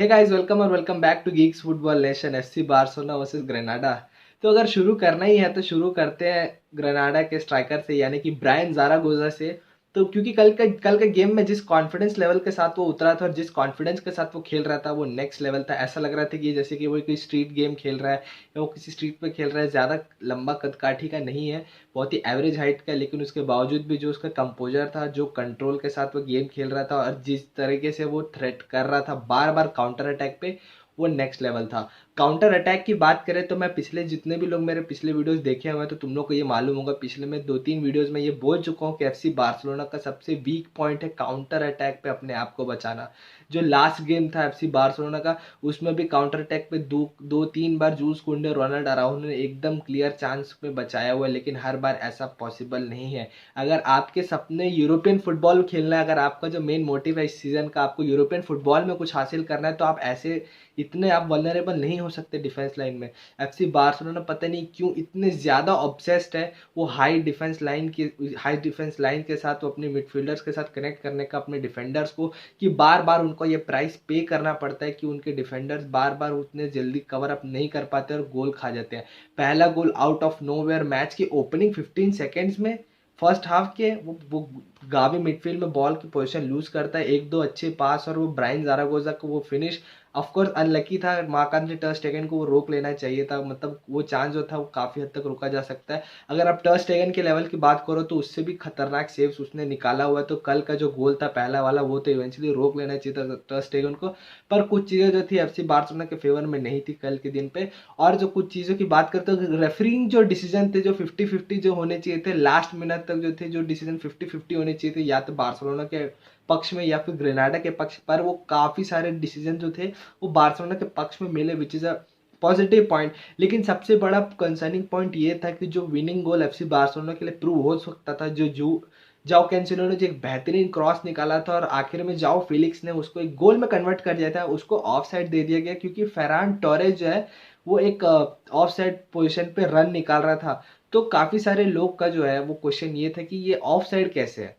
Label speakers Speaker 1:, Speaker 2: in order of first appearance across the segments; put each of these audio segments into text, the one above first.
Speaker 1: हे guys, welcome और welcome back to Geeks Football Nation. FC Barcelona versus Granada. तो अगर शुरू करना ही है तो शुरू करते हैं ग्रेनाडा के स्ट्राइकर से, यानी कि ब्रायन ज़ारागोजा से। तो क्योंकि कल का गेम में जिस कॉन्फिडेंस लेवल के साथ वो उतरा था और जिस कॉन्फिडेंस के साथ वो खेल रहा था वो नेक्स्ट लेवल था। ऐसा लग रहा था कि जैसे कि वो कोई स्ट्रीट गेम खेल रहा है या वो किसी स्ट्रीट पे खेल रहा है। ज़्यादा लंबा कद काठी का नहीं है, बहुत ही एवरेज हाइट का, लेकिन उसके बावजूद भी जो उसका कंपोजर था, जो कंट्रोल के साथ वो गेम खेल रहा था और जिस तरीके से वो थ्रेट कर रहा था बार बार काउंटर अटैक पे, वो नेक्स्ट लेवल था। काउंटर अटैक की बात करें तो मैं पिछले जितने भी लोग मेरे पिछले वीडियोस देखे हुए हैं तो तुम लोग को ये मालूम होगा, पिछले में 2-3 वीडियोस में ये बोल चुका हूँ कि एफसी बार्सिलोना का सबसे वीक पॉइंट है काउंटर अटैक पे अपने आप को बचाना। जो लास्ट गेम था एफसी बार्सिलोना का, उसमें भी काउंटर अटैक पे दो तीन बार जूस कुंडे, रोनाल्ड अराउjo ने एकदम क्लियर चांस पे बचाया हुआ है, लेकिन हर बार ऐसा पॉसिबल नहीं है। अगर आपके सपने यूरोपियन फुटबॉल खेलना है, अगर आपका जो मेन मोटिव है इस सीजन का आपको यूरोपियन फुटबॉल में कुछ हासिल करना है, तो आप ऐसे इतने आप वल्नरेबल नहीं हो सकते डिफेंस लाइन में। एफसी बार्सिलोना पता नहीं क्यों इतने ज़्यादा ऑब्सेस्ड है वो हाई डिफेंस लाइन के साथ, वो अपने मिडफील्डर्स के साथ कनेक्ट करने का अपने डिफेंडर्स को, कि बार बार उनको ये प्राइस पे करना पड़ता है कि उनके डिफेंडर्स बार बार उतने जल्दी कवर अप नहीं कर पाते और गोल खा जाते हैं। पहला गोल आउट ऑफ नोवेयर, मैच की ओपनिंग 15 सेकेंड्स में, फर्स्ट हाफ के, वो गावी मिडफील्ड में बॉल की पोजीशन लूज करता है, एक दो अच्छे पास और वो ब्रायन ज़ारागोजा को वो फिनिश। ऑफकोर्स अनलकी था, मार्क-एंथोनी टर स्टेगन को वो रोक लेना चाहिए था, मतलब वो चांस जो था वो काफ़ी हद तक रोका जा सकता है। अगर आप टर स्टेगन के लेवल की बात करो तो उससे भी खतरनाक सेव्स उसने निकाला हुआ है। तो कल का जो गोल था पहला वाला, वो तो इवेंचुअली रोक लेना चाहिए था टर स्टेगन को। पर कुछ चीज़ें जो थी एफसी बार्सिलोना के फेवर में नहीं थी कल के दिन पे। और जो कुछ चीज़ों की बात करते हो, रेफरिंग जो डिसीजन थे जो 50-50 जो होने चाहिए थे, लास्ट मिनट तक जो थे जो डिसीजन 50-50 होने चाहिए थे, या तो बार्सिलोना के पक्ष में या फिर ग्रेनाडा के पक्ष पर, वो काफ़ी सारे डिसीजन जो थे वो बार्सिलोना के पक्ष में मिले, which is a positive point. लेकिन सबसे बड़ा कंसर्निंग पॉइंट ये था कि जो विनिंग गोल एफसी बार्सिलोना के लिए प्रूव हो सकता था, जो जो जाओ कैंसिलो ने जो एक बेहतरीन क्रॉस निकाला था और आखिर में जाओ फिलिक्स ने उसको एक गोल में कन्वर्ट कर दिया था, उसको ऑफ साइड दे दिया गया क्योंकि फेरान टोरेज जो है वो एक ऑफ साइड पोजिशन पे रन निकाल रहा था। तो काफ़ी सारे लोग का जो है वो क्वेश्चन ये था कि ये ऑफ साइड कैसे है।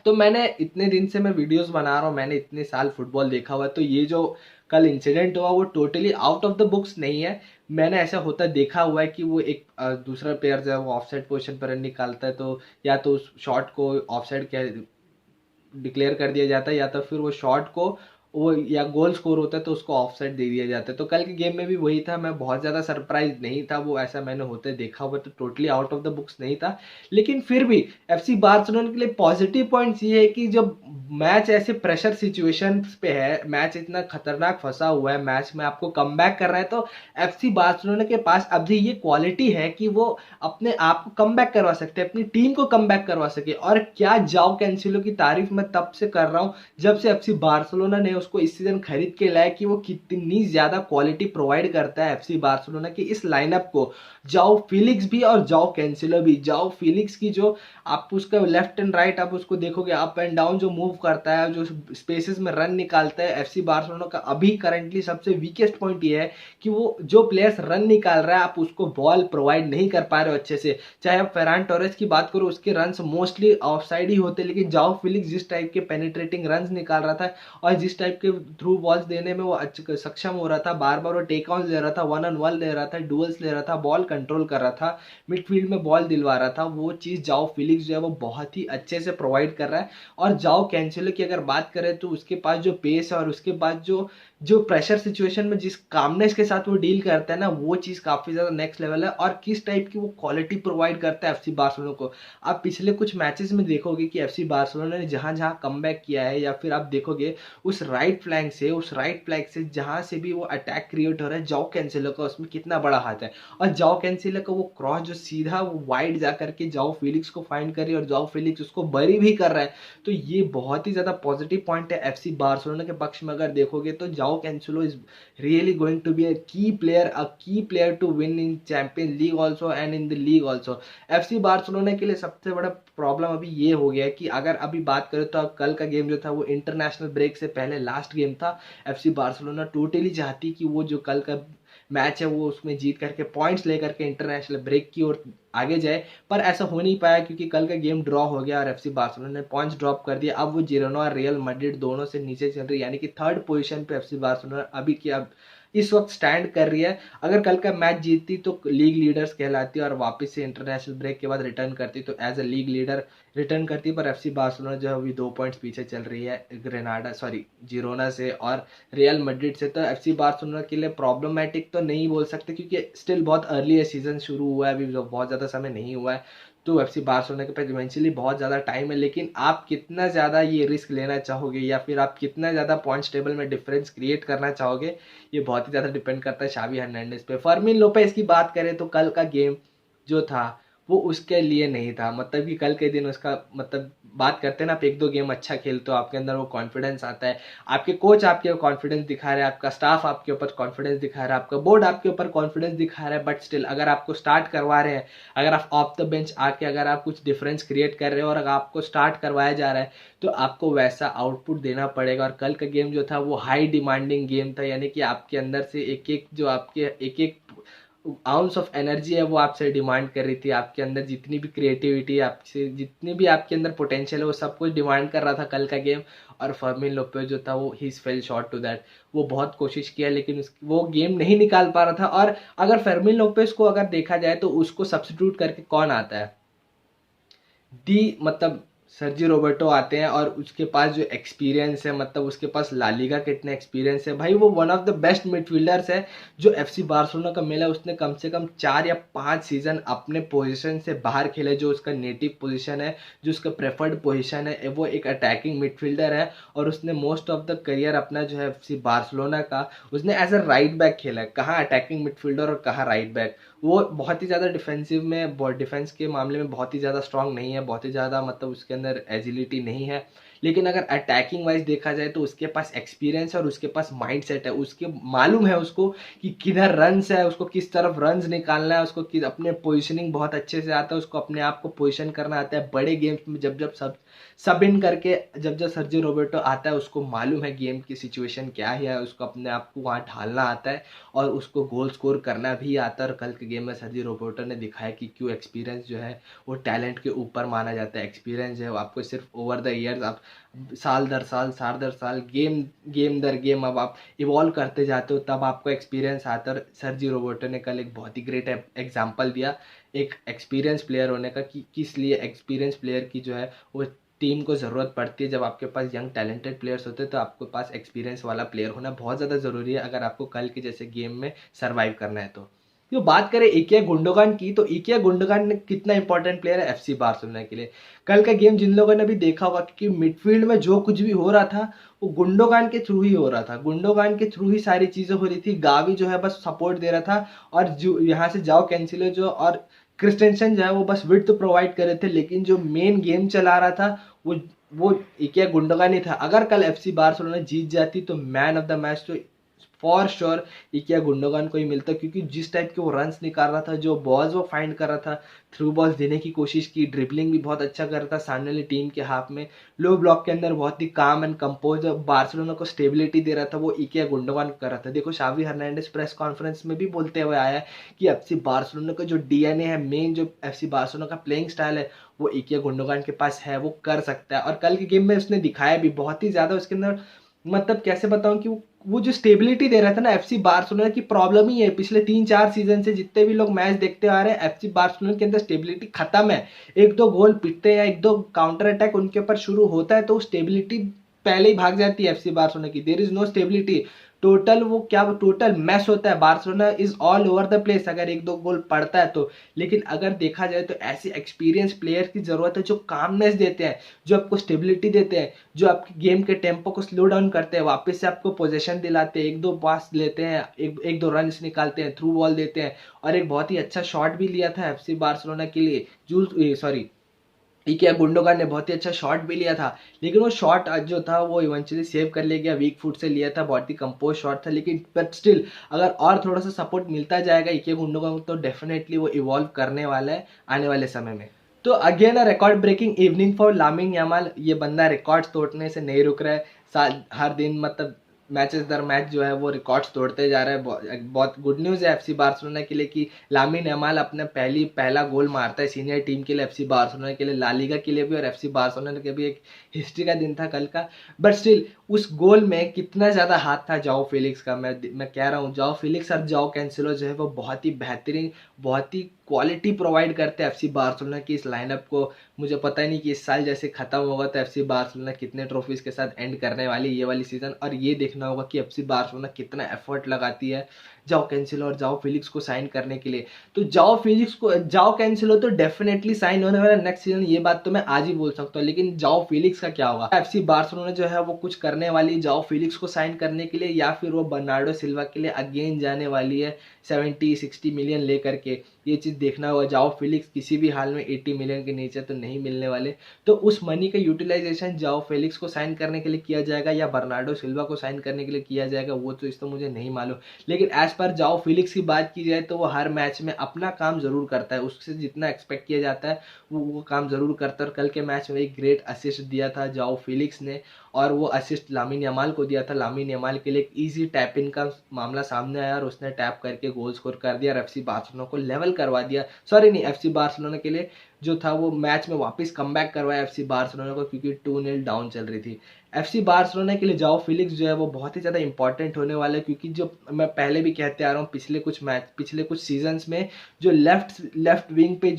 Speaker 1: तो मैंने इतने दिन से मैं वीडियोस बना रहा हूँ, मैंने इतने साल फुटबॉल देखा हुआ है, तो ये जो कल इंसिडेंट हुआ वो totally out of the books नहीं है। मैंने ऐसा होता देखा हुआ है कि वो एक दूसरा प्लेयर जो है वो ऑफसाइड पोजीशन पर रन निकालता है, तो या तो उस शॉट को ऑफसाइड क्या डिक्लेयर कर दिया जाता है, या तो फिर वो शॉट को वो या गोल स्कोर होता है तो उसको ऑफसाइड दे दिया जाता है। तो कल के गेम में भी वही था, मैं बहुत ज़्यादा सरप्राइज नहीं था, वो ऐसा मैंने होते देखा हुआ, तो totally out of the books नहीं था। लेकिन फिर भी एफसी बार्सिलोना के लिए पॉजिटिव पॉइंट्स ये है कि जब मैच ऐसे प्रेशर सिचुएशन पे है, मैच इतना खतरनाक फंसा हुआ है, मैच में आपको कम कर रहा है, तो एफसी बार्सिलोना के पास अभी ये क्वालिटी है कि वो अपने आप को कम करवा सकते हैं, अपनी टीम को कम करवा सके। और क्या जाओ कैंसिलो की तारीफ मैं तब से कर रहा हूँ जब से एफसी बार्सिलोना ने उसको इस सीजन खरीद के लाया, कि वो कितनी ज्यादा क्वालिटी प्रोवाइड करता है एफसी बार्सिलोना की इस लाइनअप को। जाओ फिलिक्स भी और जाओ कैंसिलो भी। जाओ फिलिक्स की जो आप उसका लेफ्ट एंड राइट आप उसको देखोगे, अप एंड डाउन जो मूव करता है, जो स्पेसेस में रन निकालता है, एफसी बार्सिलोना का अभी करंटली सबसे वीकेस्ट पॉइंट ये है कि वो जो प्लेयर्स रन निकाल रहा है आप उसको बॉल प्रोवाइड नहीं कर पा रहे हो अच्छे से। चाहे आप फेरान टोरेस की बात करो, उसके रन्स मोस्टली ऑफ साइड ही होते, लेकिन जाओ फिलिक्स जिस टाइप के पेनिट्रेटिंग रन्स निकाल रहा था और जिस टाइप के थ्रू बॉल्स देने में वो सक्षम हो रहा था, बार बार वो टेक ऑन ले रहा था, 1-on-1 ले रहा था, डुअल्स ले रहा था, बॉल कंट्रोल कर रहा था, मिडफील्ड में बॉल दिलवा रहा था, वो चीज़ जाओ फिलिक्स जो है वो बहुत ही अच्छे से प्रोवाइड कर रहा है। और जाओ कैंसिलो की अगर बात करें तो उसके पास जो पेस है और उसके बाद जो जो प्रेशर सिचुएशन में जिस कामनेस के साथ वो डील करता है ना, वो चीज़ काफ़ी ज़्यादा नेक्स्ट लेवल है। और किस टाइप की वो क्वालिटी प्रोवाइड करता है एफसी बार्सिलोना को, आप पिछले कुछ मैचेस में देखोगे कि एफसी बार्सिलोना ने जहाँ जहाँ कमबैक किया है, या फिर आप देखोगे उस राइट फ्लैंक से जहाँ से भी वो अटैक क्रिएट हो रहा है, जाओ कैंसिलो का उसमें कितना बड़ा हाथ है। और जाओ कैंसिलो का वो क्रॉस जो सीधा वो वाइड जा करके जाओ फिलिक्स को फाइंड करे और जाओ फिलिक्स उसको बरी भी कर रहा है, तो ये बहुत ही ज़्यादा पॉजिटिव पॉइंट है एफसी बार्सिलोना के पक्ष में। अगर देखोगे तो João Cancelo is really going to be a key player to win in Champions League also and in the league also. FC Barcelona के लिए सबसे बड़ा प्रॉब्लम अभी ये हो गया है कि अगर अभी बात करें तो अब कल का गेम जो था वो इंटरनेशनल ब्रेक से पहले लास्ट गेम था। एफसी बार्सिलोना टोटली चाहती कि वो जो कल का मैच है वो उसमें जीत करके पॉइंट्स ले करके इंटरनेशनल ब्रेक की ओर आगे जाए, पर ऐसा हो नहीं पाया क्योंकि कल का गेम ड्रॉ हो गया और एफसी बार्सिलोना ने पॉइंट्स ड्रॉप कर दिया। अब वो जिरोना और रियल मैड्रिड दोनों से नीचे चल रही है, यानी कि थर्ड पोजीशन पे एफसी बार्सिलोना अभी की अब इस वक्त स्टैंड कर रही है। अगर कल का मैच जीतती तो लीग लीडर्स कहलाती और वापस से इंटरनेशनल ब्रेक के बाद रिटर्न करती तो as a league leader return करती, पर एफसी बार्सिलोना जो है अभी 2 पॉइंट्स पीछे चल रही है जिरोना से और रियल मैड्रिड से। तो एफसी बार्सिलोना के लिए प्रॉब्लमेटिक तो नहीं बोल सकते क्योंकि स्टिल बहुत अर्ली है, सीजन शुरू हुआ है अभी, बहुत ज़्यादा समय नहीं हुआ है। तो एफसी बार्सिलोना के पास इवेंचुअली बहुत ज़्यादा टाइम है, लेकिन आप कितना ज़्यादा ये रिस्क लेना चाहोगे या फिर आप कितना ज़्यादा पॉइंट्स टेबल में डिफरेंस क्रिएट करना चाहोगे, ये बहुत ही ज़्यादा डिपेंड करता है शावी हर्नांडेज पे। फर्मिन लोपेज की बात करें तो कल का गेम जो था वो उसके लिए नहीं था, मतलब कि कल के दिन उसका मतलब बात करते हैं ना, आप एक दो गेम अच्छा खेलते हो आपके अंदर वो कॉन्फिडेंस आता है, आपके कोच आपके कॉन्फिडेंस दिखा रहे हैं, आपका स्टाफ आपके ऊपर कॉन्फिडेंस दिखा रहा है, आपका बोर्ड आपके ऊपर कॉन्फिडेंस दिखा रहा है, बट स्टिल अगर आपको स्टार्ट करवा रहे हैं, अगर आप ऑफ द बेंच आके अगर आप कुछ डिफरेंस क्रिएट कर रहे हो और अगर आपको स्टार्ट करवाया जा रहा है तो आपको वैसा आउटपुट देना पड़ेगा। और कल का गेम जो था वो हाई डिमांडिंग गेम था, यानी कि आपके अंदर से एक एक जो आपके एक एक आउंस ऑफ एनर्जी है वो आपसे डिमांड कर रही थी, आपके अंदर जितनी भी क्रिएटिविटी आपसे जितनी भी आपके अंदर पोटेंशियल है वो सब कुछ डिमांड कर रहा था कल का गेम। और फर्मिन लोपेज जो था वो ही फेल शॉर्ट टू दैट, वो बहुत कोशिश किया लेकिन वो गेम नहीं निकाल पा रहा था। और अगर फर्मिन लोपेज को अगर देखा जाए तो उसको सब्स्टिट्यूट करके कौन आता है, दी मतलब सर्जी रोबर्टो आते हैं और उसके पास जो एक्सपीरियंस है, मतलब उसके पास लालीगा कितना एक्सपीरियंस है भाई, वो one of the best midfielders है जो एफसी बार्सिलोना का मिला। उसने कम से कम 4 या 5 सीजन अपने पोजीशन से बाहर खेले, जो उसका नेटिव पोजीशन है, जो उसका प्रेफर्ड पोजीशन है, वो एक अटैकिंग मिडफील्डर है। और उसने मोस्ट ऑफ द करियर अपना जो है एफसी बार्सिलोना का उसने एज अ राइट बैक खेला है, कहाँ अटैकिंग मिडफील्डर और कहाँ राइट बैक। वो बहुत ही ज़्यादा डिफेंसिव में डिफेंस के मामले में बहुत ही ज़्यादा स्ट्रांग नहीं है, बहुत ही ज़्यादा मतलब उसके अंदर एजिलिटी नहीं है, लेकिन अगर अटैकिंग वाइज देखा जाए तो उसके पास एक्सपीरियंस है और उसके पास माइंडसेट है, उसके मालूम है उसको कि किधर रन्स है, उसको किस तरफ रन्स निकालना है, उसको अपने पोजिशनिंग बहुत अच्छे से आता है, उसको अपने आप को पोजिशन करना आता है बड़े गेम्स में। जब जब सब इन करके जब जब सर्जियो रोबर्टो आता है उसको मालूम है गेम की सिचुएशन क्या है, उसको अपने आप को वहाँ ढालना आता है और उसको गोल स्कोर करना भी आता है। और कल के गेम में सर्जियो रोबर्टो ने दिखाया कि क्यों एक्सपीरियंस जो है वो टैलेंट के ऊपर माना जाता है। एक्सपीरियंस जो है वो आपको सिर्फ ओवर द ईयर्स, आप साल दर साल गेम गेम दर गेम अब आप इवॉल्व करते जाते हो तब आपको एक्सपीरियंस आता है। और सर्जियो रोबर्टो ने कल एक बहुत ही ग्रेट एग्जाम्पल दिया एक एक्सपीरियंस प्लेयर होने का कि किस लिए एक्सपीरियंस प्लेयर की जो है वो टीम को ज़रूरत पड़ती है। जब आपके पास यंग टैलेंटेड प्लेयर्स होते हैं तो आपके पास एक्सपीरियंस वाला प्लेयर होना बहुत ज़्यादा ज़रूरी है अगर आपको कल के जैसे गेम में सर्वाइव करना है। तो बात करें इल्कay गुंडोगान की, तो इल्कay गुंडोगान ने कितना इंपॉर्टेंट प्लेयर है एफसी बार्सिलोना के लिए। कल का गेम जिन लोगों ने भी देखा होगा कि मिडफील्ड में जो कुछ भी हो रहा था वो गुंडोगान के थ्रू ही हो रहा था, गुंडोगान के थ्रू ही सारी चीज़ें हो रही थी। गावी जो है बस सपोर्ट दे रहा था और जो यहाँ से जाओ कैंसिलो जो और क्रिस्टेंसन जो है वो बस विड्थ प्रोवाइड कर रहे थे, लेकिन जो मेन गेम चला रहा था वो वो इल्कay गुंडोगान ही था। अगर कल एफसी बार्सिलोना जीत जाती तो मैन ऑफ द मैच तो फॉर श्योर इल्कay गुंडोगान को ही मिलता, क्योंकि जिस टाइप के वो रन्स निकाल रहा था, जो बॉल्स वो फाइंड कर रहा था, थ्रू बॉल्स देने की कोशिश की, ड्रिबलिंग भी बहुत अच्छा कर रहा था सामने वाली टीम के हाफ में, लो ब्लॉक के अंदर बहुत ही काम एंड कंपोज बार्सिलोना को स्टेबिलिटी दे रहा था, वो इल्कay गुंडोगान कर रहा था। देखो शावी हर्नांडेज प्रेस कॉन्फ्रेंस में भी बोलते हुए आया है कि एफसी बार्सिलोना का जो डीएनए है, मेन जो एफसी बार्सिलोना का प्लेइंग स्टाइल है वो इल्कay गुंडोगान के पास है, वो कर सकता है। और कल के गेम में उसने दिखाया भी बहुत ही ज्यादा उसके अंदर, मतलब कैसे बताऊं कि वो जो स्टेबिलिटी दे रहा था ना, एफसी बार्सिलोना की प्रॉब्लम ही है पिछले 3-4 सीजन से जितने भी लोग मैच देखते आ रहे हैं, एफसी बार्सिलोना के अंदर स्टेबिलिटी खत्म है। एक दो गोल पिटते हैं या एक दो काउंटर अटैक उनके ऊपर शुरू होता है तो स्टेबिलिटी पहले ही भाग जाती है एफसी बार्सिलोना की। There is no stability, total वो क्या टोटल मैच होता है। Barcelona is all over the place अगर एक दो गोल पड़ता है तो, लेकिन अगर देखा जाए तो ऐसे एक्सपीरियंस प्लेयर की जरूरत है जो कामनेस देते हैं, जो आपको स्टेबिलिटी देते हैं, जो आपके गेम के टेम्पो को स्लो डाउन करते हैं, वापस से आपको पोजीशन दिलाते हैं, एक दो पास लेते हैं, एक दो रन निकालते हैं, थ्रू बॉल देते हैं। और एक बहुत ही अच्छा शॉट भी लिया था एफसी बार्सिलोना के लिए, इल्कay गुंडोगान ने बहुत ही अच्छा शॉट भी लिया था, लेकिन वो शॉट जो था वो इवेंचुअली सेव कर लिया गया, वीक फुट से लिया था, बहुत ही कंपोज शॉट था, लेकिन बट स्टिल अगर और थोड़ा सा सपोर्ट मिलता जाएगा इल्कay गुंडोगान तो डेफिनेटली वो इवॉल्व करने वाला है आने वाले समय में। तो again a record breaking evening for Lamine Yamal, ये बंदा रिकॉर्ड्स तोड़ने से नहीं रुक रहा है, हर दिन मतलब मैचेस दर मैच जो है वो रिकॉर्ड्स तोड़ते जा रहा है। बहुत गुड न्यूज़ है एफसी बार्सिलोना के लिए कि लामिन यमाल अपना पहला गोल मारता है सीनियर टीम के लिए, एफसी बार्सिलोना के लिए, ला लीगा के लिए भी और एफसी बार्सिलोना के भी। एक हिस्ट्री का दिन था कल का। बट स्टिल उस गोल में कितना ज़्यादा हाथ था जाओ फेलिक्स का। मैं कह रहा हूँ जाओ फेलिक्स और जाओ कैंसिलो जो है वो बहुत ही बेहतरीन, बहुत ही क्वालिटी प्रोवाइड करते हैं एफसी बार्सिलोना की इस लाइनअप को। मुझे पता ही नहीं कि इस साल जैसे खत्म होगा तो एफसी बार्सिलोना कितने ट्रॉफीज के साथ एंड करने वाली ये वाली सीजन, और ये देखना होगा कि एफसी बार्सिलोना कितना एफर्ट लगाती है जाओ कैंसिलो और जाओ फेलिक्स को साइन करने के लिए। तो जाओ कैंसिलो तो डेफिनेटली साइन होने वाला नेक्स्ट सीजन, ये बात तो मैं आज ही बोल सकता हूँ। लेकिन जाओ फेलिक्स का क्या होगा? एफसी बार्सिलोना जो है वो कुछ करने वाली जाओ फेलिक्स को साइन करने के लिए, या फिर वो बर्नार्डो सिल्वा के लिए अगेन जाने वाली है 70-60 मिलियन लेकर के? ये चीज़ देखना होगा। जाओ फेलिक्स किसी भी हाल में 80 मिलियन के नीचे तो नहीं मिलने वाले। तो उस मनी का यूटिलाइजेशन जाओ फेलिक्स को साइन करने के लिए किया जाएगा या बर्नार्डो सिल्वा को साइन करने के लिए किया जाएगा, वो तो इस तो मुझे नहीं मालूम। लेकिन एज पर जाओ फेलिक्स की बात की जाए तो वो हर मैच में अपना काम जरूर करता है, उससे जितना एक्सपेक्ट किया जाता है वो काम जरूर करता है। और कल के मैच में एक ग्रेट असिस्ट दिया था जाओ फेलिक्स ने, और वो असिस्ट लामिन यमाल को दिया था। लामिन यमाल के लिए एक ईजी टैप इन का मामला सामने आया और उसने टैप करके गोल स्कोर कर दिया और एफसी बार्सिलोना को लेवल करवा दिया। सॉरी नहीं, एफसी बार्सिलोना के लिए जो था वो मैच में वापस कमबैक करवाया एफसी बार्सिलोना को, क्योंकि 2-0 डाउन चल रही थी। एफसी बार्सिलोना के लिए जाओ फेलिक्स जो है वो बहुत ही ज़्यादा इंपॉर्टेंट होने वाला है, क्योंकि जो मैं पहले भी कहते आ रहा हूँ पिछले कुछ सीजन्स में जो लेफ्ट विंग पे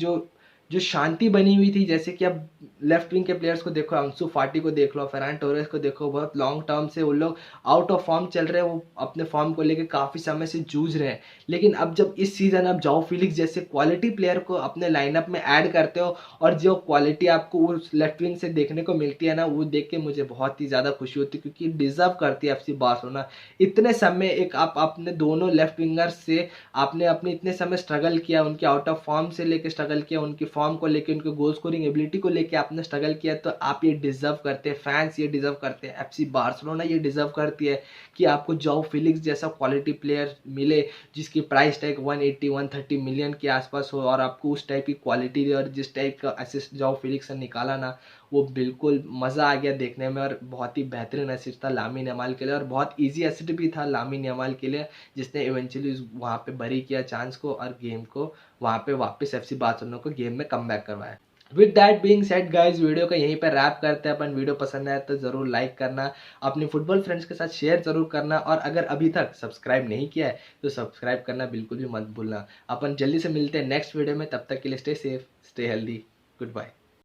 Speaker 1: जो शांति बनी हुई थी, जैसे कि अब लेफ्ट विंग के प्लेयर्स को देखो, अंसु फाटी को देख लो, फेरान टोरेस को देखो, बहुत लॉन्ग टर्म से वो लोग आउट ऑफ फॉर्म चल रहे हैं, वो अपने फॉर्म को लेकर काफ़ी समय से जूझ रहे हैं। लेकिन अब जब इस सीज़न अब जाओ फेलिक्स जैसे क्वालिटी प्लेयर को अपने लाइनअप में ऐड करते हो, और जो क्वालिटी आपको उस लेफ्ट विंग से देखने को मिलती है ना, वो देख के मुझे बहुत ही ज़्यादा खुशी होती है, क्योंकि डिजर्व करती है एफसी बार्सिलोना। इतने समय एक आप अपने दोनों लेफ्ट विंगर्स से आपने अपने इतने समय स्ट्रगल किया, उनके आउट ऑफ फॉर्म से लेके स्ट्रगल किया, उनकी फॉर्म को लेके, उनके गोल स्कोरिंग एबिलिटी को लेके आपने स्ट्रगल किया, तो आप ये डिजर्व करते हैं, फैंस ये डिजर्व करते हैं, एफसी बार्सिलोना ये डिजर्व करती है कि आपको जाओ फेलिक्स जैसा क्वालिटी प्लेयर मिले जिसकी प्राइस टैग 180-130 मिलियन के आसपास हो, और आपको उस टाइप की क्वालिटी दे। और जिस टाइप का असिस्ट जाओ फेलिक्स ने निकाला ना, वो बिल्कुल मज़ा आ गया देखने में, और बहुत ही बेहतरीन असिस्ट था लामिन यमाल के लिए, और बहुत ईजी असिस्ट भी था लामिन यमाल के लिए, जिसने इवेंचुअली वहाँ पे बरी किया चांस को और गेम को वहाँ पे वापस एफसी बार्सिलोना को गेम में कमबैक करवाया। With that being said guys, video का यहीं पर रैप करते हैं अपन। वीडियो पसंद आया तो जरूर लाइक करना, अपने फुटबॉल फ्रेंड्स के साथ शेयर जरूर करना, और अगर अभी तक सब्सक्राइब नहीं किया है तो सब्सक्राइब करना बिल्कुल भी मत भूलना। अपन जल्दी से मिलते हैं नेक्स्ट वीडियो में, तब तक के लिए stay safe, stay healthy, good bye.